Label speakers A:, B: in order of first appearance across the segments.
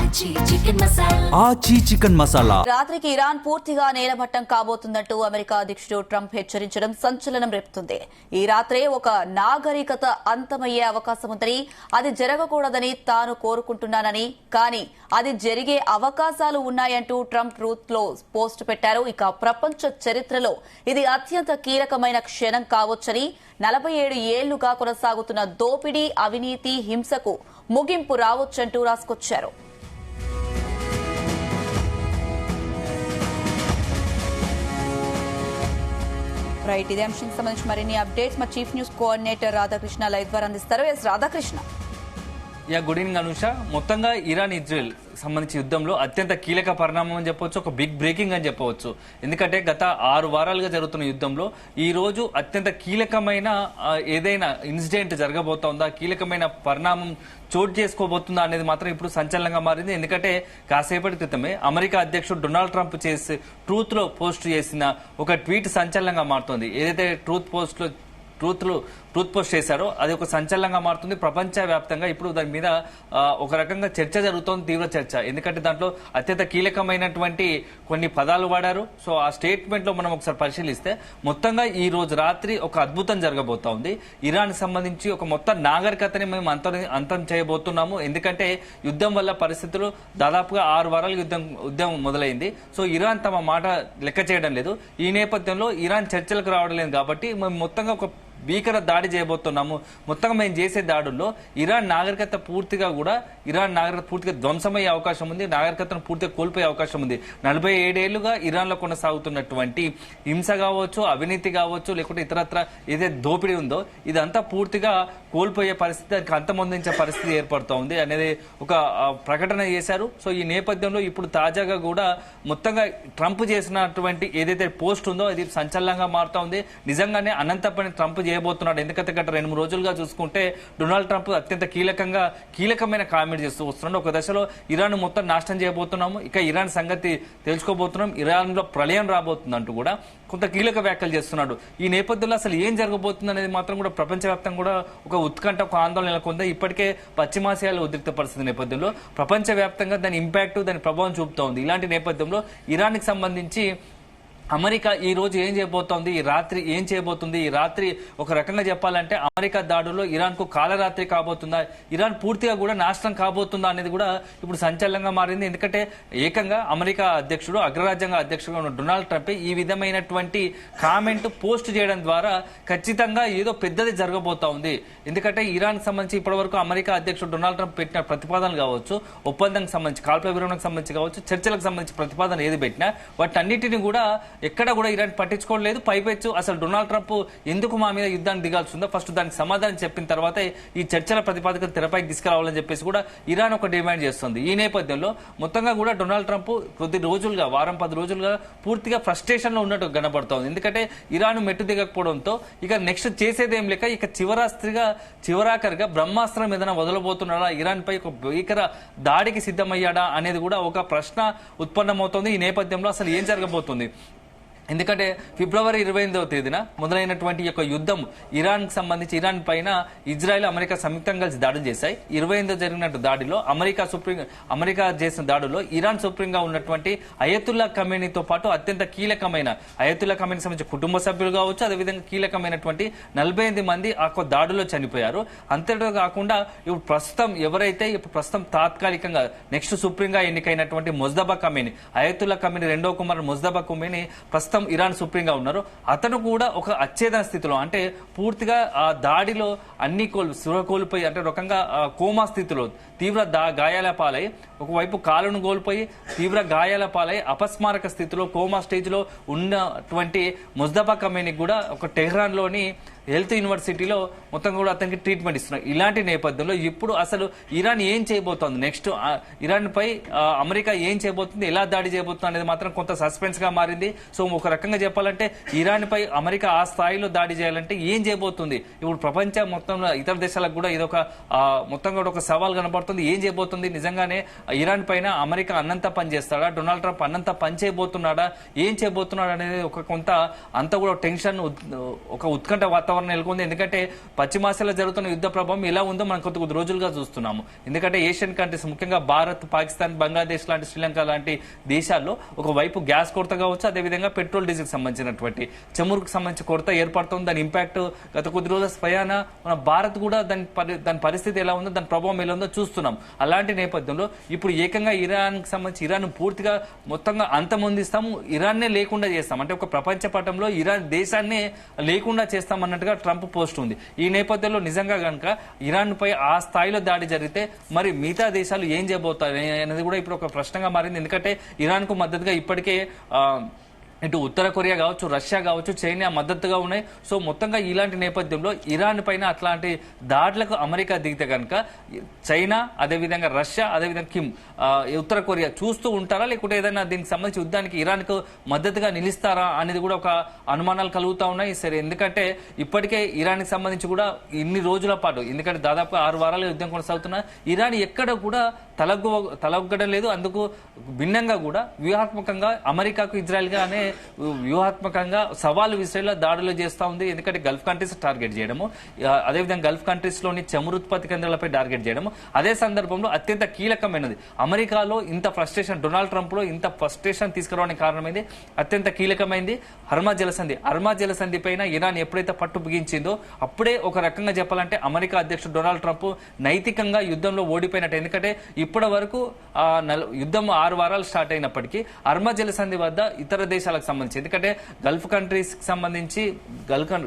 A: ఆచి చికెన్ మసాలా.
B: రాత్రికి ఇరాన్ పూర్తిగా నేలమట్టం కాబోతుందంటూ అమెరికా అధ్యక్షుడు ట్రంప్ హెచ్చరించడం సంచలనం రేపుతుంది. ఈ రాత్రే ఒక నాగరికత అంతమయ్యే అవకాశం ఉందని, అది జరగకూడదని తాను కోరుకుంటున్నానని, కానీ అది జరిగే అవకాశాలు ఉన్నాయంటూ ట్రంప్ ట్రూత్ లో పోస్ట్ పెట్టారు. ఇక ప్రపంచ చరిత్రలో ఇది అత్యంత కీలకమైన క్షణం కావచ్చని, 47 ఏళ్లుగా కొనసాగుతున్న దోపిడీ, అవినీతి, హింసకు ముగింపు రావచ్చంటూ రాసుకొచ్చారు. రైట్, ఇదే అంశానికి సంబంధించి మరిన్ని అప్డేట్స్ మా chief news coordinator Radhakrishna live ద్వారా అందిస్తారు. S Radhakrishna.
C: Good evening Anusha. మొత్తంగా ఇరాన్ ఇజ్రాయెల్ సంబంధించి యుద్ధంలో అత్యంత కీలక పరిణామం అని చెప్పవచ్చు, ఒక బిగ్ బ్రేకింగ్ అని చెప్పవచ్చు. ఎందుకంటే గత 6 వారాలుగా జరుగుతున్న యుద్ధంలో ఈ రోజు అత్యంత కీలకమైన ఏదైనా ఇన్సిడెంట్ జరగబోతోందా, కీలకమైన పరిణామం చోటు చేసుకోబోతుందా అనేది మాత్రం ఇప్పుడు సంచలనంగా మారింది. ఎందుకంటే కాసేపటి క్రితమే అమెరికా అధ్యక్షుడు డొనాల్డ్ ట్రంప్ చేసి ట్రూత్ లో పోస్ట్ చేసిన ఒక ట్వీట్ సంచలనంగా మారుతోంది. ఏదైతే ట్రూత్ పోస్ట్ చేశారో అది ఒక సంచలనంగా మారుతుంది. ప్రపంచ వ్యాప్తంగా ఇప్పుడు దాని మీద ఒక రకంగా చర్చ జరుగుతోంది, తీవ్ర చర్చ. ఎందుకంటే దాంట్లో అత్యంత కీలకమైనటువంటి కొన్ని పదాలు వాడారు. సో ఆ స్టేట్మెంట్ లో మనం ఒకసారి పరిశీలిస్తే మొత్తంగా ఈ రోజు రాత్రి ఒక అద్భుతం జరగబోతోంది. ఇరాన్ సంబంధించి ఒక మొత్తం నాగరికతని మేము అంతం చేయబోతున్నాము. ఎందుకంటే యుద్ధం వల్ల పరిస్థితులు దాదాపుగా 6 వారాలు యుద్ధం మొదలైంది. సో ఇరాన్ తమ మాట లెక్క చేయడం లేదు. ఈ నేపథ్యంలో ఇరాన్ చర్చలకు రావడం లేదు కాబట్టి మేము మొత్తంగా ఒక భీకర దాడి చేయబోతున్నాము. మొత్తంగా మేము చేసే దాడుల్లో ఇరాన్ నాగరికత పూర్తిగా ధ్వంసమయ్యే అవకాశం ఉంది, నాగరికతను పూర్తిగా కోల్పోయే అవకాశం ఉంది. 47 ఏళ్లుగా ఇరాన్ లో కొనసాగుతున్నటువంటి హింస కావచ్చు, అవినీతి కావచ్చు, లేకుంటే ఇతరత్ర ఏదైతే దోపిడీ ఉందో ఇదంతా పూర్తిగా కోల్పోయే పరిస్థితి, దానికి అంతమొందించే పరిస్థితి ఏర్పడుతోంది అనేది ఒక ప్రకటన చేశారు. సో ఈ నేపథ్యంలో ఇప్పుడు తాజాగా కూడా మొత్తంగా ట్రంప్ చేసినటువంటి ఏదైతే పోస్ట్ ఉందో అది సంచలనంగా మారుతా ఉంది. నిజంగానే అనంత పని ట్రంప్ చేయబోతున్నాడు. ఎందుకంటే గత 2-3 రోజులుగా చూసుకుంటే డొనాల్డ్ ట్రంప్ అత్యంత కీలకమైన కామెంట్ చేస్తూ వస్తున్నాడు. ఒక దశలో ఇరాన్ మొత్తం నాశనం చేయబోతున్నాము, ఇక ఇరాన్ సంగతి తెలుసుకోబోతున్నాం, ఇరాన్ లో ప్రళయం రాబోతుంది అంటూ కూడా కొంత కీలక వ్యాఖ్యలు చేస్తున్నాడు. ఈ నేపథ్యంలో అసలు ఏం జరగబోతుంది అనేది మాత్రం కూడా ప్రపంచవ్యాప్తంగా కూడా ఒక ఉత్కంఠ, ఒక ఆందోళన నెలకొంది. ఇప్పటికే పశ్చిమాసియాలో ఉద్రిక్త పరిస్థితి నేపథ్యంలో ప్రపంచవ్యాప్తంగా దాని ఇంపాక్ట్, దాని ప్రభావం చూపుతా ఉంది. ఇలాంటి నేపథ్యంలో ఇరాన్ కి సంబంధించి అమెరికా ఈ రోజు ఏం చేయబోతోంది, ఈ రాత్రి ఏం చేయబోతుంది, ఈ రాత్రి ఒక రకంగా చెప్పాలంటే అమెరికా దాడుల్లో ఇరాన్ కు కాలరాత్రి కాబోతుందా, ఇరాన్ పూర్తిగా కూడా నాశనం కాబోతుందా అనేది కూడా ఇప్పుడు సంచలనంగా మారింది. ఎందుకంటే ఏకంగా అమెరికా అధ్యక్షుడు, అగ్రరాజ్యాంగ అధ్యక్షుడు ఉన్న డొనాల్డ్ ట్రంప్ ఈ విధమైనటువంటి కామెంట్ పోస్ట్ చేయడం ద్వారా ఖచ్చితంగా ఏదో పెద్దది జరగబోతా ఉంది. ఎందుకంటే ఇరాన్ కి సంబంధించి ఇప్పటి వరకు అమెరికా అధ్యక్షుడు డొనాల్డ్ ట్రంప్ పెట్టిన ప్రతిపాదనలు కావచ్చు, ఒప్పందానికి సంబంధించి, కాల్పుల విరమణకు సంబంధించి కావచ్చు, చర్చలకు సంబంధించి ప్రతిపాదన ఏది పెట్టినా వాటన్నిటిని కూడా ఎక్కడ కూడా ఇరాన్ పట్టించుకోవట్లేదు. పైపెచ్చు అసలు డొనాల్డ్ ట్రంప్ ఎందుకు మా మీద యుద్ధానికి దిగాల్సి ఉందో ఫస్ట్ దానికి సమాధానం చెప్పిన తర్వాత ఈ చర్చల ప్రతిపాదకను తెరపైకి తీసుకురావాలని చెప్పేసి కూడా ఇరాన్ ఒక డిమాండ్ చేస్తుంది. ఈ నేపథ్యంలో మొత్తంగా కూడా డొనాల్డ్ ట్రంప్ కొద్ది రోజులుగా, 10 రోజులుగా పూర్తిగా ఫ్రస్ట్రేషన్ లో ఉన్నట్టు కనబడుతోంది. ఎందుకంటే ఇరాన్ మెట్టు దిగకపోవడంతో ఇక నెక్స్ట్ చేసేదేం లేక ఇక చివరాఖరిగా బ్రహ్మాస్త్రం ఏదైనా వదలబోతున్నాడా, ఇరాన్ పై ఒక భీకర దాడికి సిద్ధమయ్యాడా అనేది కూడా ఒక ప్రశ్న ఉత్పన్నమవుతోంది. ఈ నేపథ్యంలో అసలు ఏం జరగబోతుంది, ఎందుకంటే ఫిబ్రవరి 28వ తేదీన మొదలైనటువంటి యొక్క యుద్ధం ఇరాన్ కి సంబంధించి ఇరాన్ పైన ఇజ్రాయెల్, అమెరికా సంయుక్తంగా కలిసి దాడులు చేశాయి. 28 జరిగినట్టు దాడిలో అమెరికా చేసిన దాడుల్లో ఇరాన్ సుప్రీంగా ఉన్నటువంటి అయతుల్లా ఖమేనీతో పాటు అత్యంత కీలకమైన అయతుల్లా ఖమేనీకి సంబంధించి కుటుంబ సభ్యులు కావచ్చు, అదేవిధంగా కీలకమైనటువంటి 48 మంది ఆ దాడుల్లో చనిపోయారు. అంతేతో కాకుండా ఇప్పుడు ప్రస్తుతం తాత్కాలికంగా నెక్స్ట్ సుప్రీంగా ఎన్నికైనటువంటి ముజ్తబా ఖమేనీ, అయతుల్లా ఖమేనీ రెండో కుమారుడు ముజ్తబా ఖమేనీ ప్రస్తుతం ఇరాన్ సుప్రీంగా ఉన్నారు. అతను కూడా ఒక అచ్ఛేదన స్థితిలో, అంటే పూర్తిగా ఆ దాడిలో అన్ని కోల్పోయి, అంటే రకంగా కోమా స్థితిలో తీవ్ర గాయాల పాలై, ఒకవైపు కాలును కోల్పోయి తీవ్ర గాయాల పాలై అపస్మారక స్థితిలో కోమా స్టేజ్ లో ఉన్నటువంటి ముజ్తబా ఖమేనీ కూడా ఒక టెహ్రాన్ లోని హెల్త్ యూనివర్సిటీలో మొత్తం కూడా అతనికి ట్రీట్మెంట్ ఇస్తున్నారు. ఇలాంటి నేపథ్యంలో ఇప్పుడు అసలు ఇరాన్ ఏం చేయబోతోంది, నెక్స్ట్ ఇరాన్ పై అమెరికా ఏం చేయబోతుంది, ఎలా దాడి చేయబోతుంది అనేది మాత్రం కొంత సస్పెన్స్ గా మారింది. సో ఒక రకంగా చెప్పాలంటే ఇరాన్ పై అమెరికా ఆ స్థాయిలో దాడి చేయాలంటే ఏం చేయబోతుంది, ఇప్పుడు ప్రపంచ మొత్తంలో ఇతర దేశాలకు కూడా ఇదొక మొత్తం కూడా ఒక సవాల్ కనబడుతుంది. ఏం చేయబోతుంది, నిజంగానే ఇరాన్ పైన అమెరికా అన్నంత పని చేస్తాడా, డొనాల్డ్ ట్రంప్ అన్నంత పని చేయబోతున్నాడా, ఏం చేయబోతున్నాడు అనేది ఒక కొంత అంతా కూడా టెన్షన్, ఒక ఉత్కంఠ వాతావరణం వాతావరణం నెలకొంది. ఎందుకంటే పశ్చిమాసియాలో జరుగుతున్న యుద్ధ ప్రభావం ఎలా ఉందో మనం కొద్ది రోజులుగా చూస్తున్నాము. ఎందుకంటే ఏషియన్ కంట్రీస్ ముఖ్యంగా భారత్, పాకిస్తాన్, బంగ్లాదేశ్ లాంటి, శ్రీలంక లాంటి దేశాల్లో ఒకవైపు గ్యాస్ కొరత కావచ్చు, అదేవిధంగా పెట్రోల్ డీజిల్ సంబంధించినటువంటి చమురుకు సంబంధించి కొరత ఏర్పడుతుంది. దాని ఇంపాక్ట్ గత కొద్ది రోజుల స్వయాన మన భారత్ కూడా దాని పరిస్థితి ఎలా ఉందో, దాని ప్రభావం ఎలా ఉందో చూస్తున్నాం. అలాంటి నేపథ్యంలో ఇప్పుడు ఏకంగా ఇరాన్ కి సంబంధించి ఇరాన్ పూర్తిగా మొత్తంగా అంతమొందిస్తాము, ఇరాన్నే లేకుండా చేస్తాం, అంటే ఒక ప్రపంచ పటంలో ఇరాన్ దేశాన్ని లేకుండా చేస్తామన్నట్టుగా ట్రంప్ పోస్ట్ ఉంది. ఈ నేపథ్యంలో నిజంగా కనుక ఇరాన్ పై ఆ స్థాయిలో దాడి జరిగితే మరి మిగతా దేశాలు ఏం చేయబోతాయి అనేది కూడా ఇప్పుడు ఒక ప్రశ్నగా మారింది. ఎందుకంటే ఇరాన్ కు మద్దతుగా ఇప్పటికే ఇటు ఉత్తర కొరియా కావచ్చు, రష్యా కావచ్చు, చైనా మద్దతుగా ఉన్నాయి. సో మొత్తంగా ఇలాంటి నేపథ్యంలో ఇరాన్ పైన అట్లాంటి దాడులకు అమెరికా దిగితే కనుక చైనా, అదేవిధంగా రష్యా, అదేవిధంగా ఉత్తర కొరియా చూస్తూ ఉంటారా, లేకుంటే ఏదైనా దీనికి సంబంధించి యుద్ధానికి ఇరాన్ కు మద్దతుగా నిలుస్తారా అనేది కూడా ఒక అనుమానాలు కలుగుతా ఉన్నాయి. సరే, ఎందుకంటే ఇప్పటికే ఇరాన్ కి సంబంధించి కూడా ఇన్ని రోజుల పాటు, ఎందుకంటే దాదాపు 6 వారాల యుద్ధం కొనసాగుతున్నా ఇరాన్ ఎక్కడ కూడా తలొగ్గడం లేదు. అందుకు భిన్నంగా కూడా వ్యూహాత్మకంగా అమెరికాకు, ఇజ్రాయెల్ గానే వ్యూహాత్మకంగా సవాలు విషయంలో దాడులు చేస్తూ ఉంది. ఎందుకంటే గల్ఫ్ కంట్రీస్ టార్గెట్ చేయడము, అదేవిధంగా గల్ఫ్ కంట్రీస్ లోని చమురు ఉత్పత్తి కేంద్రాలపై టార్గెట్ చేయడము. అదే సందర్భంలో అత్యంత కీలకమైనది అమెరికాలో ఇంత ఫ్రస్ట్రేషన్, డొనాల్డ్ ట్రంప్ లో ఇంత ఫ్రస్ట్రేషన్ తీసుకురావడానికి కారణమైంది, అత్యంత కీలకమైంది హర్మజ్ జలసంధి. హర్మజ్ జలసంధి పైన ఇరాన్ ఎప్పుడైతే పట్టు బిగించిందో అప్పుడే ఒక రకంగా చెప్పాలంటే అమెరికా అధ్యక్షుడు డొనాల్డ్ ట్రంప్ నైతికంగా యుద్ధంలో ఓడిపోయినట్టు. ఎందుకంటే ఇప్పటి వరకు యుద్ధం 6 వారాలు స్టార్ట్ అయినప్పటికీ హర్మజ్ జలసంధి వద్ద ఇతర దేశాలకు సంబంధించి, ఎందుకంటే గల్ఫ్ కంట్రీస్ కి సంబంధించి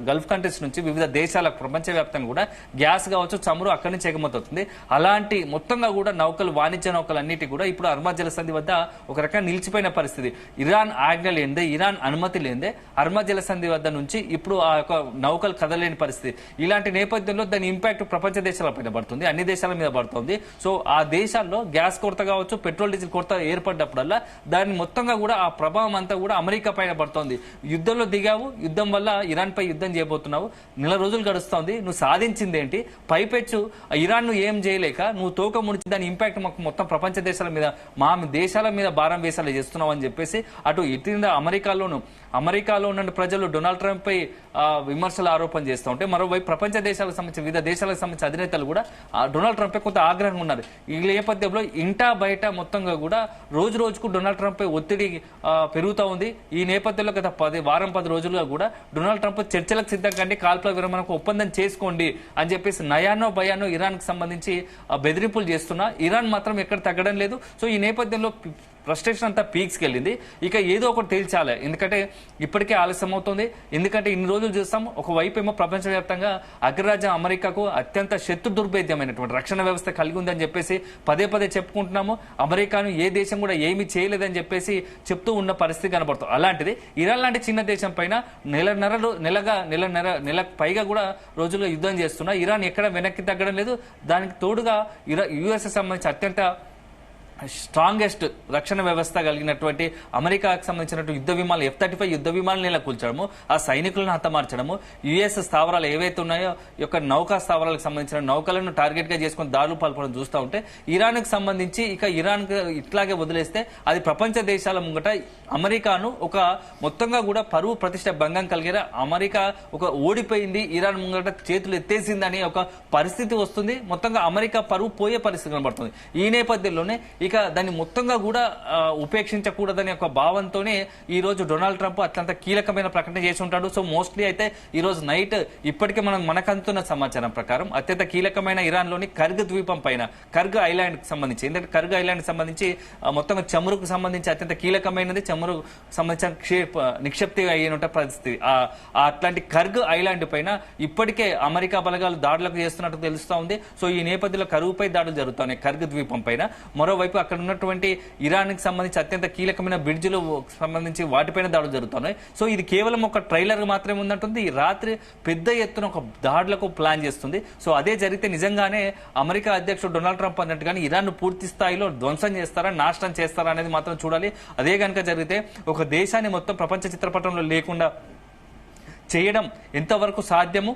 C: గల్ఫ్ కంట్రీస్ నుంచి వివిధ దేశాలకు ప్రపంచవ్యాప్తంగా కూడా గ్యాస్ కావచ్చు, చమురు అక్కడి నుంచి ఎగుమతి అవుతుంది. అలాంటి మొత్తంగా కూడా నౌకలు, వాణిజ్య నౌకలు అన్నిటి కూడా ఇప్పుడు హర్మజ్ జలసంధి వద్ద ఒక రకంగా నిలిచిపోయిన పరిస్థితి. ఇరాన్ ఆజ్ఞ లేనిదే, ఇరాన్ అనుమతి లేనిదే హర్మజ్ జలసంధి వద్ద నుంచి ఇప్పుడు ఆ యొక్క నౌకలు కదలేని పరిస్థితి. ఇలాంటి నేపథ్యంలో దాని ఇంపాక్ట్ ప్రపంచ దేశాల పైన పడుతుంది, అన్ని దేశాల మీద పడుతుంది. సో ఆ దేశాల్లో గ్యాస్ కొరత కావచ్చు, పెట్రోల్ డీజిల్ కొరత ఏర్పడ్డప్పుడల్లా దాన్ని మొత్తంగా కూడా ఆ ప్రభావం అంతా కూడా అమెరికా పైన పడుతోంది. యుద్ధంలో దిగావు, యుద్ధం వల్ల ఇరాన్ పై యుద్ధం చేయబోతున్నావు, నెల రోజులు గడుస్తోంది, నువ్వు సాధించింది ఏంటి? పైపెచ్చు ఇరాన్ ను ఏం చేయలేక నువ్వు తోక ముడిచి దాని ఇంపాక్ట్ మాకు మొత్తం ప్రపంచ దేశాల మీద, మా దేశాల మీద భారం వేసాలు చేస్తున్నావు అని చెప్పేసి అటు ఇటీవల అమెరికాలో ఉన్న ప్రజలు డొనాల్డ్ ట్రంప్ పై విమర్శలు, ఆరోపణ చేస్తూ ఉంటే మరోవైపు ప్రపంచ దేశాలకు సంబంధించి వివిధ దేశాలకు సంబంధించిన అధినేతలు కూడా డొనాల్డ్ ట్రంప్ పై కొంత ఆగ్రహంగా ఉన్నారు. ఈ నేపథ్యంలో ఇంటా బయట మొత్తంగా కూడా రోజు రోజుకు డొనాల్డ్ ట్రంప్ పై ఒత్తిడి పెరుగుతూ ఉంది. ఈ నేపథ్యంలో గత 10 రోజులుగా కూడా డొనాల్డ్ ట్రంప్ చర్చలకు సిద్ధం కండి, కాల్పుల విరమణకు ఒప్పందం చేసుకోండి అని చెప్పేసి నయానో భయానో ఇరాన్ కి సంబంధించి బెదిరింపులు చేస్తున్నా ఇరాన్ మాత్రం ఎక్కడ తగ్గడం లేదు. సో ఈ నేపథ్యంలో ఫ్రస్ట్రేషన్ అంతా పీక్స్కి వెళ్ళింది. ఇక ఏదో ఒకటి తేల్చాలి, ఎందుకంటే ఇప్పటికే ఆలస్యం అవుతుంది. ఎందుకంటే ఇన్ని రోజులు చూస్తాం, ఒకవైపు ఏమో ప్రపంచవ్యాప్తంగా అగ్రరాజ్యం అమెరికాకు అత్యంత శత్రు దుర్భేద్యమైనటువంటి రక్షణ వ్యవస్థ కలిగి ఉందని చెప్పేసి పదే చెప్పుకుంటున్నాము. అమెరికాను ఏ దేశం కూడా ఏమీ చేయలేదని చెప్పేసి చెప్తూ ఉన్న పరిస్థితి కనబడుతుంది. అలాంటిది ఇరాన్ లాంటి చిన్న దేశం పైన నెలకు పైగా కూడా రోజుల్లో యుద్ధం చేస్తున్నా ఇరాన్ ఎక్కడ వెనక్కి తగ్గడం లేదు. దానికి తోడుగా యుఎస్ సంబంధించి అత్యంత స్ట్రాంగెస్ట్ రక్షణ వ్యవస్థ కలిగినటువంటి అమెరికాకు సంబంధించినటువంటి యుద్ధ విమానాలు F-35 యుద్ధ విమానాలు నెల కూల్చడము, ఆ సైనికులను హతమార్చడము, యుఎస్ స్థావరాలు ఏవైతే ఉన్నాయో యొక్క నౌకా స్థావరాలకు సంబంధించిన నౌకలను టార్గెట్ గా చేసుకుని దాడులు పాల్పడడం చూస్తూ ఉంటే ఇరాన్ కు సంబంధించి ఇక ఇరాన్ ఇట్లాగే వదిలేస్తే అది ప్రపంచ దేశాల ముంగట అమెరికాను ఒక మొత్తంగా కూడా పరువు ప్రతిష్ట భంగం కలిగేలా, అమెరికా ఒక ఓడిపోయింది, ఇరాన్ ముంగట చేతులు ఎత్తేసిందని ఒక పరిస్థితి వస్తుంది. మొత్తంగా అమెరికా పరువు పోయే పరిస్థితి కనబడుతుంది. ఈ నేపథ్యంలోనే ఇక దాన్ని మొత్తంగా కూడా ఉపేక్షించకూడదనే ఒక భావంతోనే ఈ రోజు డొనాల్డ్ ట్రంప్ అత్యంత కీలకమైన ప్రకటన చేసి ఉంటాడు. సో మోస్ట్లీ అయితే ఈ రోజు నైట్ ఇప్పటికే మనకంతున్న సమాచారం ప్రకారం అత్యంత కీలకమైన ఇరాన్ లోని కర్గ్ ద్వీపం పైన, కర్గ్ ఐలాండ్ కి సంబంధించి, ఎందుకంటే కర్గ్ ఐలాండ్ కి సంబంధించి మొత్తంగా చమురుకు సంబంధించి అత్యంత కీలకమైనది, చమురు సంబంధించిన నిక్షిప్తి అయిన పరిస్థితి. అట్లాంటి కర్గ్ ఐలాండ్ పైన ఇప్పటికే అమెరికా బలగాలు దాడులకు చేస్తున్నట్టు తెలుస్తా ఉంది. సో ఈ నేపథ్యంలో కరువుపై దాడులు జరుగుతున్నాయి కర్గ్ ద్వీపం పైన. మరోవైపు అక్కడ ఉన్నటువంటి ఇరాన్ కి సంబంధించి అత్యంత కీలకమైన బ్రిడ్జ్లు సంబంధించి వాటిపైన దాడులు జరుగుతున్నాయి. సో ఇది కేవలం ఒక ట్రైలర్ మాత్రమే ఉన్నట్టుంది. ఈ రాత్రి పెద్ద ఎత్తున ఒక దాడులకు ప్లాన్ చేస్తుంది. సో అదే జరిగితే నిజంగానే అమెరికా అధ్యక్షుడు డొనాల్డ్ ట్రంప్ అన్నట్టుగానే ఇరాన్ ను పూర్తి స్థాయిలో ధ్వంసం చేస్తారా, నాశనం చేస్తారా అనేది మాత్రం చూడాలి. అదే కనుక జరిగితే ఒక దేశాన్ని మొత్తం ప్రపంచ చిత్రపటంలో లేకుండా చేయడం ఎంతవరకు సాధ్యము,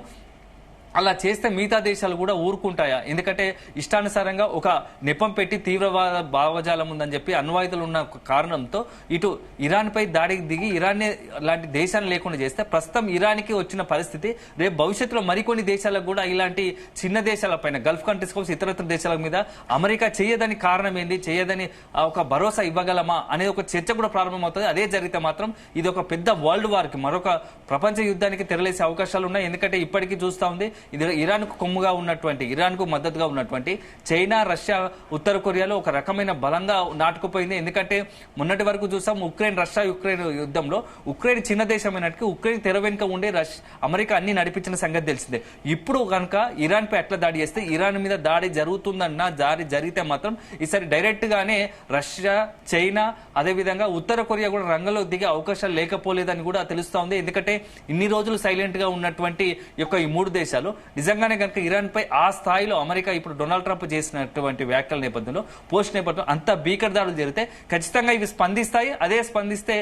C: అలా చేస్తే మిగతా దేశాలు కూడా ఊరుకుంటాయా? ఎందుకంటే ఇష్టానుసారంగా ఒక నెపం పెట్టి తీవ్రవాద భావజాలం ఉందని చెప్పి అణ్వాయుధాలు ఉన్న కారణంతో ఇటు ఇరాన్ పై దాడికి దిగి ఇరాన్ లాంటి దేశాన్ని లేకుండా చేస్తే ప్రస్తుతం ఇరాన్కి వచ్చిన పరిస్థితి రేపు భవిష్యత్తులో మరికొన్ని దేశాలకు కూడా ఇలాంటి చిన్న దేశాల పైన గల్ఫ్ కంట్రీస్ కోసం ఇతరత్ర దేశాల మీద అమెరికా చేయదని కారణం ఏంటి, చేయదని ఒక భరోసా ఇవ్వగలమా అనేది ఒక చర్చ కూడా ప్రారంభమవుతుంది. అదే జరిగితే మాత్రం ఇది ఒక పెద్ద వరల్డ్ వార్ కి, మరొక ప్రపంచ యుద్ధానికి తెరలేసే అవకాశాలు ఉన్నాయి. ఎందుకంటే ఇప్పటికీ చూస్తా ఉంది ఇది ఇరాన్ కు కొమ్ముగా ఉన్నటువంటి, ఇరాన్ కు మద్దతుగా ఉన్నటువంటి చైనా, రష్యా, ఉత్తర కొరియాలో ఒక రకమైన బలంగా నాటుకుపోయింది. ఎందుకంటే మొన్నటి వరకు చూసాం ఉక్రెయిన్, రష్యా యుక్రెయిన్ యుద్ధంలో ఉక్రెయిన్ చిన్న దేశమైనట్టుగా ఉక్రెయిన్ తెర వెనుక ఉండే అమెరికా అన్ని నడిపించిన సంగతి తెలిసిందే. ఇప్పుడు కనుక ఇరాన్ పై అట్లా దాడి చేస్తే, ఇరాన్ మీద దాడి జరుగుతుందన్న దాడి జరిగితే మాత్రం ఈసారి డైరెక్ట్ గానే రష్యా, చైనా, అదేవిధంగా ఉత్తర కొరియా కూడా రంగంలో దిగే అవకాశాలు లేకపోలేదని కూడా తెలుస్తా ఉంది. ఎందుకంటే ఇన్ని రోజులు సైలెంట్ గా ఉన్నటువంటి ఈ మూడు దేశాలు నిజంగానే కనుక ఇరాన్ పై ఆ స్థాయిలో అమెరికా ఇప్పుడు డొనాల్డ్ ట్రంప్ చేసినటువంటి వ్యాఖ్యల నేపథ్యంలో, పోస్ట్ నేపథ్యంలో అంత భీకర దాడులు జరిగితే ఖచ్చితంగా ఇవి స్పందిస్తాయి. అదే స్పందిస్తే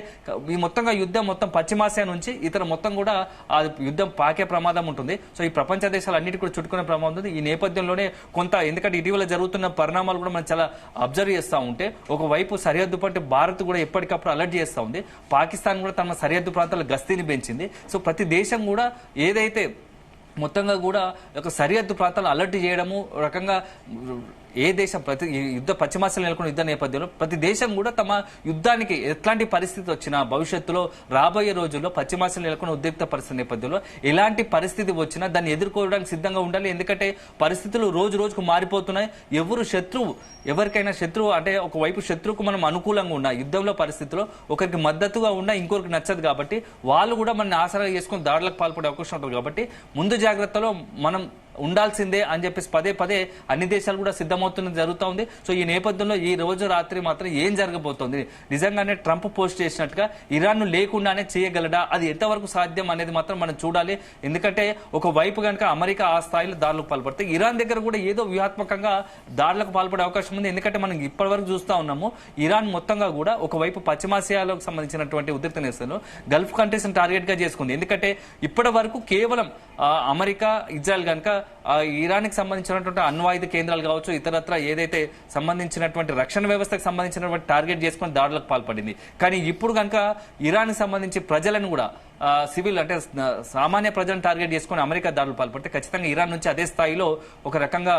C: ఈ మొత్తంగా యుద్ధం మొత్తం పశ్చిమాసియా నుంచి ఇతర మొత్తం కూడా ఆ యుద్ధం పాకే ప్రమాదం ఉంటుంది. సో ఈ ప్రపంచ దేశాలు అన్నిటి కూడా చుట్టుకునే ప్రమాదం ఉంది. ఈ నేపథ్యంలోనే కొంత, ఎందుకంటే ఇటీవల జరుగుతున్న పరిణామాలు కూడా మనం చాలా అబ్జర్వ్ చేస్తూ ఉంటే, ఒకవైపు సరిహద్దు పట్టి భారత్ కూడా ఎప్పటికప్పుడు అలర్ట్ చేస్తూ ఉంది. పాకిస్తాన్ కూడా తమ సరిహద్దు ప్రాంతాల గస్తీని పెంచింది. సో ప్రతి దేశం కూడా ఏదైతే మొత్తంగా కూడా ఒక సరిహద్దు ప్రాంతాలు అలర్ట్ చేయడము రకంగా ఏ దేశం ప్రతి యుద్ధ పశ్చిమాసియాలో నెలకొన్న యుద్ధ నేపథ్యంలో ప్రతి దేశం కూడా తమ యుద్ధానికి ఎట్లాంటి పరిస్థితి వచ్చినా భవిష్యత్తులో రాబోయే రోజుల్లో పశ్చిమాసియాలో నెలకొన్న ఉద్రిక్త పరిస్థితి నేపథ్యంలో ఎలాంటి పరిస్థితి వచ్చినా దాన్ని ఎదుర్కోవడానికి సిద్ధంగా ఉండాలి. ఎందుకంటే పరిస్థితులు రోజు రోజుకు మారిపోతున్నాయి. ఎవరికైనా శత్రువు అంటే ఒకవైపు శత్రువుకు మనం అనుకూలంగా ఉన్న యుద్ధంలో పరిస్థితిలో ఒకరికి మద్దతుగా ఉన్నా ఇంకొకరికి నచ్చదు. కాబట్టి వాళ్ళు కూడా మన ఆసరా చేసుకుని దాడులకు పాల్పడే అవకాశం ఉంటుంది. కాబట్టి ముందు జాగ్రత్తలో మనం ఉండాల్సిందే అని చెప్పేసి పదే పదే అన్ని దేశాలు కూడా సిద్ధమవుతున్నది జరుగుతూ ఉంది. సో ఈ నేపథ్యంలో ఈ రోజు రాత్రి మాత్రం ఏం జరగబోతోంది, నిజంగానే ట్రంప్ పోస్ట్ చేసినట్టుగా ఇరాన్ లేకుండానే చేయగలడా, అది ఎంతవరకు సాధ్యం అనేది మాత్రం మనం చూడాలి. ఎందుకంటే ఒక వైపు కనుక అమెరికా ఆ స్థాయిలో దాడులకు పాల్పడితే ఇరాన్ దగ్గర కూడా ఏదో వ్యూహాత్మకంగా దాడులకు పాల్పడే అవకాశం ఉంది. ఎందుకంటే మనం ఇప్పటి వరకు చూస్తా ఉన్నాము ఇరాన్ మొత్తంగా కూడా ఒకవైపు పశ్చిమాసియాలకు సంబంధించినటువంటి ఉద్రిక్త నేతలు గల్ఫ్ కంట్రీస్ టార్గెట్ గా చేసుకుంది. ఎందుకంటే ఇప్పటి వరకు కేవలం అమెరికా, ఇజ్రాయెల్ కనుక ఇరాన్ కి సంబంధించినటువంటి అణ్వాయుధ కేంద్రాలు కావచ్చు, ఇతరత్ర ఏదైతే సంబంధించినటువంటి రక్షణ వ్యవస్థకు సంబంధించినటువంటి టార్గెట్ చేసుకుని దాడులకు పాల్పడింది. కానీ ఇప్పుడు కనుక ఇరాన్ కి సంబంధించి ప్రజలను కూడా సివిల్ అంటే సామాన్య ప్రజలను టార్గెట్ చేసుకుని అమెరికా దాడులు పాల్పడితే ఖచ్చితంగా ఇరాన్ నుంచి అదే స్థాయిలో ఒక రకంగా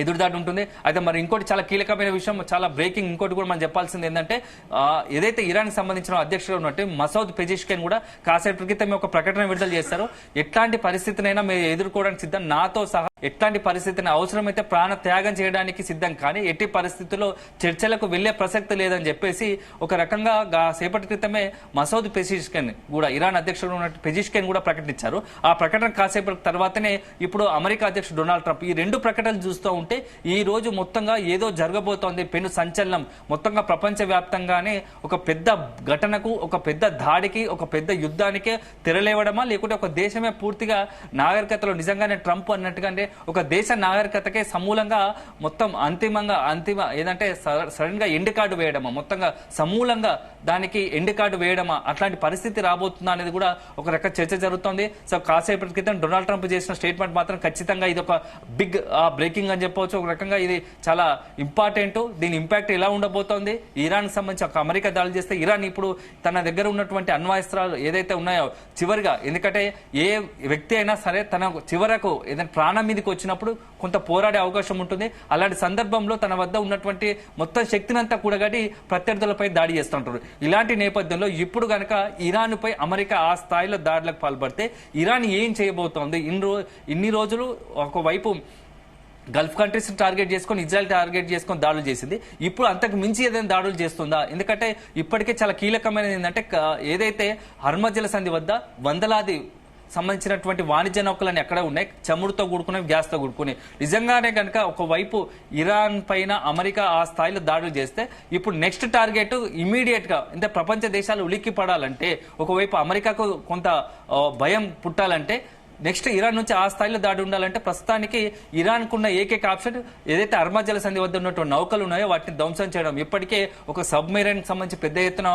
C: ఎదురుదాడి ఉంటుంది. అయితే మరి ఇంకోటి చాలా కీలకమైన విషయం, చాలా బ్రేకింగ్ ఇంకోటి కూడా మనం చెప్పాల్సింది ఏంటంటే, ఏదైతే ఇరాన్ కి సంబంధించిన అధ్యక్షుడు ఉన్నట్టు మసౌద్ పెజిష్కిన్ కూడా కాసేపటి క్రితం ఒక ప్రకటన విడుదల చేస్తారు. ఎట్లాంటి పరిస్థితినైనా మేము ఎదుర్కోవడానికి సిద్ధం, నాతో సహా ఎట్లాంటి పరిస్థితిని అవసరమైతే ప్రాణ త్యాగం చేయడానికి సిద్ధం, కానీ ఎట్టి పరిస్థితుల్లో చర్చలకు వెళ్లే ప్రసక్తి లేదని చెప్పేసి ఒక రకంగా సేపటి క్రితమే మసౌద్ పెజిష్కిన్ కూడా, ఇరాన్ అధ్యక్షుడు ఉన్నట్టు పెజిష్కిన్ కూడా ప్రకటించారు. ఆ ప్రకటన కాసేపటి తర్వాతనే ఇప్పుడు అమెరికా అధ్యక్షుడు డొనాల్డ్ ట్రంప్ ఈ రెండు ప్రకటనలు చూస్తూ ఉంటే ఈ రోజు మొత్తంగా ఏదో జరగబోతోంది, పెను సంచలనం, మొత్తంగా ప్రపంచ వ్యాప్తంగానే ఒక పెద్ద ఘటనకు, ఒక పెద్ద దాడికి, ఒక పెద్ద యుద్ధానికే తెరలేవడమా, లేకుంటే ఒక దేశమే పూర్తిగా నాగరికతలో నిజంగానే ట్రంప్ అన్నట్టుగానే ఒక దేశ నాగరికతకే సమూలంగా మొత్తం అంతిమ ఏదంటే సడన్ గా ఎండ్ కార్డు వేయడమా, మొత్తంగా సమూలంగా దానికి ఎండ్ కార్డు వేయడమా, అట్లాంటి పరిస్థితి రాబోతుందా అనేది కూడా ఒక రకం చర్చ జరుగుతోంది. సో కాసేపటి క్రితం డొనాల్డ్ ట్రంప్ చేసిన స్టేట్మెంట్ మాత్రం ఖచ్చితంగా ఇది ఒక బిగ్ బ్రేకింగ్ అని చెప్పవచ్చు. ఒక రకంగా ఇది చాలా ఇంపార్టెంట్. దీని ఇంపాక్ట్ ఎలా ఉండబోతోంది, ఇరాన్ సంబంధించి ఒక అమెరికా దాడులు చేస్తే ఇరాన్ ఇప్పుడు తన దగ్గర ఉన్నటువంటి అణ్వాస్త్రాలు ఏదైతే ఉన్నాయో చివరిగా, ఎందుకంటే ఏ వ్యక్తి అయినా సరే తన చివరకు ఏదైనా ప్రాణం మీదకి వచ్చినప్పుడు కొంత పోరాడే అవకాశం ఉంటుంది. అలాంటి సందర్భంలో తన వద్ద ఉన్నటువంటి మొత్తం శక్తిని అంతా కూడగట్టి ప్రత్యర్థులపై దాడి చేస్తుంటారు. ఇలాంటి నేపథ్యంలో ఇప్పుడు గనక ఇరాన్ పై అమెరికా ఆ స్థాయిలో దాడులకు పాల్పడితే ఇరాన్ ఏం చేయబోతోంది, ఇన్ని రోజులు ఒకవైపు గల్ఫ్ కంట్రీస్ టార్గెట్ చేసుకొని, ఇజ్రాయెల్ టార్గెట్ చేసుకొని దాడులు చేసింది, ఇప్పుడు అంతకు మించి ఏదైనా దాడులు చేస్తుందా? ఎందుకంటే ఇప్పటికే చాలా కీలకమైనది ఏంటంటే, ఏదైతే హర్మజ్ జలసంధి వద్ద వందలాది సంబంధించినటువంటి వాణిజ్య నౌకలన్నీ ఎక్కడ ఉన్నాయి, చమురుతో కూడుకునే, గ్యాస్ తో కూడుకునే. నిజంగానే కనుక ఒకవైపు ఇరాన్ పైన అమెరికా ఆ స్థాయిలో దాడులు చేస్తే ఇప్పుడు నెక్స్ట్ టార్గెట్ ఇమీడియట్ గా, అంటే ప్రపంచ దేశాలు ఉలిక్కి పడాలంటే, ఒకవైపు అమెరికాకు కొంత భయం పుట్టాలంటే నెక్స్ట్ ఇరాన్ నుంచి ఆ స్థాయిలో దాడి ఉండాలంటే ప్రస్తుతానికి ఇరాన్ కున్న ఏకైక ఆప్షన్ ఏదైతే అర్మాజల సంధి వద్ద ఉన్నటువంటి నౌకలు ఉన్నాయో వాటిని ధ్వంసం చేయడం. ఇప్పటికే ఒక సబ్మెరైన్ సంబంధించి పెద్ద ఎత్తున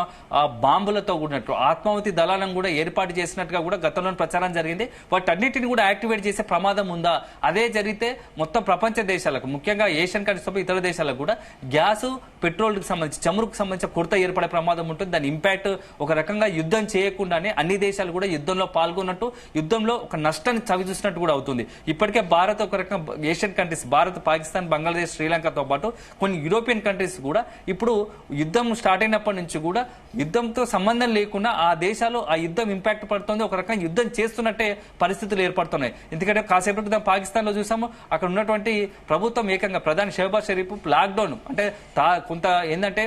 C: బాంబులతో కూడినట్టు ఆత్మాహుతి దళాలను కూడా ఏర్పాటు చేసినట్టుగా కూడా గతంలో ప్రచారం జరిగింది. వాటన్నిటిని కూడా యాక్టివేట్ చేసే ప్రమాదం ఉందా? అదే జరిగితే మొత్తం ప్రపంచ దేశాలకు, ముఖ్యంగా ఏషియన్ కంట్రీస్ ఇతర దేశాలకు కూడా గ్యాస్, పెట్రోల్ కి సంబంధించి, చమురుకు సంబంధించిన కొరత ఏర్పడే ప్రమాదం ఉంటుంది. దాని ఇంపాక్ట్ ఒక రకంగా యుద్ధం చేయకుండానే అన్ని దేశాలు కూడా యుద్ధంలో పాల్గొన్నట్టు, యుద్ధంలో ఒక నష్టాన్ని చవి చూసినట్టు కూడా అవుతుంది. ఇప్పటికే భారత్ ఒక రకంగా ఏషియన్ కంట్రీస్, భారత్, పాకిస్తాన్, బంగ్లాదేశ్, శ్రీలంకతో పాటు కొన్ని యూరోపియన్ కంట్రీస్ కూడా ఇప్పుడు యుద్ధం స్టార్ట్ అయినప్పటి నుంచి కూడా యుద్ధంతో సంబంధం లేకుండా ఆ దేశాలు ఆ యుద్ధం ఇంపాక్ట్ పడుతుంది. ఒక రకంగా యుద్ధం చేస్తున్నట్టే పరిస్థితులు ఏర్పడుతున్నాయి. ఎందుకంటే కాసేపటి క్రితం పాకిస్తాన్ లో చూసాము, అక్కడ ఉన్నటువంటి ప్రభుత్వం ఏకంగా ప్రధాని షహబాజ్ షరీఫ్ లాక్డౌన్ అంటే కొంత ఏంటంటే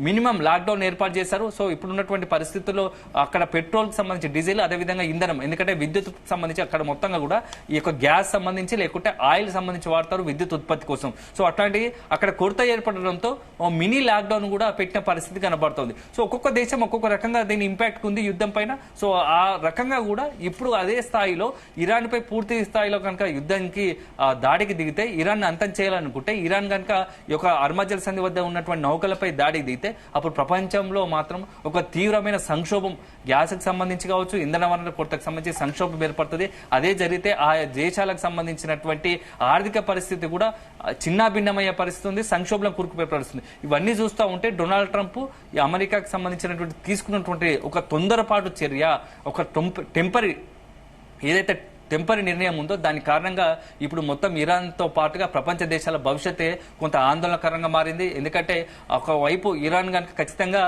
C: మినిమం లాక్డౌన్ ఏర్పాటు చేశారు. సో ఇప్పుడు ఉన్నటువంటి పరిస్థితుల్లో అక్కడ పెట్రోల్ కి సంబంధించి, డీజిల్, అదేవిధంగా ఇంధనం, ఎందుకంటే విద్యుత్ సంబంధించి అక్కడ మొత్తంగా కూడా ఈ యొక్క గ్యాస్ సంబంధించి లేకుంటే ఆయిల్ సంబంధించి వాడతారు విద్యుత్ ఉత్పత్తి కోసం. సో అట్లాంటి అక్కడ కొరత ఏర్పడడంతో మినీ లాక్డౌన్ కూడా పెట్టిన పరిస్థితి కనబడుతుంది. సో ఒక్కొక్క దేశం ఒక్కొక్క రకంగా దీని ఇంపాక్ట్ ఉంది యుద్ధం పైన. సో ఆ రకంగా కూడా ఇప్పుడు అదే స్థాయిలో ఇరాన్ పై పూర్తి స్థాయిలో కనుక యుద్ధానికి దాడికి దిగితే, ఇరాన్ అంతం చేయాలనుకుంటే, ఇరాన్ కనుక ఈ యొక్క అర్మాజల్ సంధి వద్ద ఉన్నటువంటి నౌకలపై దాడికి దిగితే అప్పుడు ప్రపంచంలో మాత్రం ఒక తీవ్రమైన సంక్షోభం, గ్యాస్ కి సంబంధించి కావచ్చు, ఇంధన వనరుల కొరతకు సంబంధించి సంక్షోభం ఏర్పడుతుంది. అదే జరిగితే ఆ దేశాలకు సంబంధించినటువంటి ఆర్థిక పరిస్థితి కూడా చిన్నాభిన్నమయ్యే పరిస్థితి ఉంది, సంక్షోభం కురుకుపోయే పరిస్థితి. ఇవన్నీ చూస్తూ ఉంటే డొనాల్డ్ ట్రంప్ ఈ అమెరికాకు సంబంధించినటువంటి తీసుకున్నటువంటి ఒక తొందరపాటు చర్య, ఒక టెంపరీ నిర్ణయం ఉందో దాని కారణంగా ఇప్పుడు మొత్తం ఇరాన్తో పాటుగా ప్రపంచ దేశాల భవిష్యత్తే కొంత ఆందోళనకరంగా మారింది. ఎందుకంటే ఒకవైపు ఇరాన్ కనుక ఖచ్చితంగా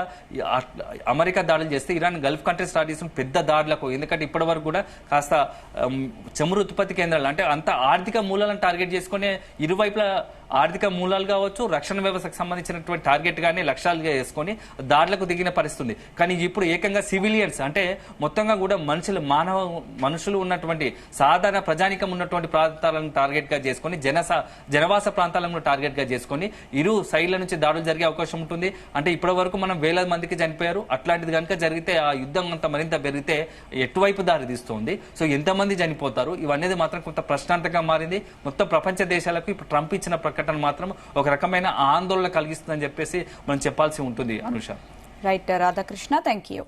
C: అమెరికా దాడులు చేస్తే ఇరాన్ గల్ఫ్ కంట్రీస్ స్టార్ట్ చేసిన పెద్ద దాడులకు, ఎందుకంటే ఇప్పటి వరకు కూడా కాస్త చమురు ఉత్పత్తి కేంద్రాలు అంటే అంత ఆర్థిక మూలాలను టార్గెట్ చేసుకునే ఇరువైపుల ఆర్థిక మూలాలు కావచ్చు, రక్షణ వ్యవస్థకు సంబంధించినటువంటి టార్గెట్ గానీ లక్ష్యాలుగా చేసుకుని దాడులకు దిగిన పరిస్థితి. కానీ ఇప్పుడు ఏకంగా సివిలియన్స్ అంటే మొత్తంగా కూడా మనుషులు ఉన్నటువంటి సాధారణ ప్రజానికం ఉన్నటువంటి ప్రాంతాలను టార్గెట్ గా చేసుకుని, జనవాస ప్రాంతాలను టార్గెట్ గా చేసుకుని ఇరు సైడ్ల నుంచి దాడులు జరిగే అవకాశం ఉంటుంది. అంటే ఇప్పటి వరకు మనం వేల మందికి చనిపోయారు. అట్లాంటిది కనుక జరిగితే ఆ యుద్ధం అంత మరింత పెరిగితే ఎటువైపు దారి తీస్తుంది, సో ఎంతమంది చనిపోతారు, ఇవన్నీ మాత్రం కొంత ప్రశ్నార్థకంగా మారింది. మొత్తం ప్రపంచ దేశాలకు ఇప్పుడు ట్రంప్ ఇచ్చిన ప్రకటన మాత్రం ఒక రకమైన ఆందోళన కలిగిస్తుందని చెప్పేసి మనం చెప్పాల్సి ఉంటుంది. Anusha.
D: Right Radhakrishna, thank you.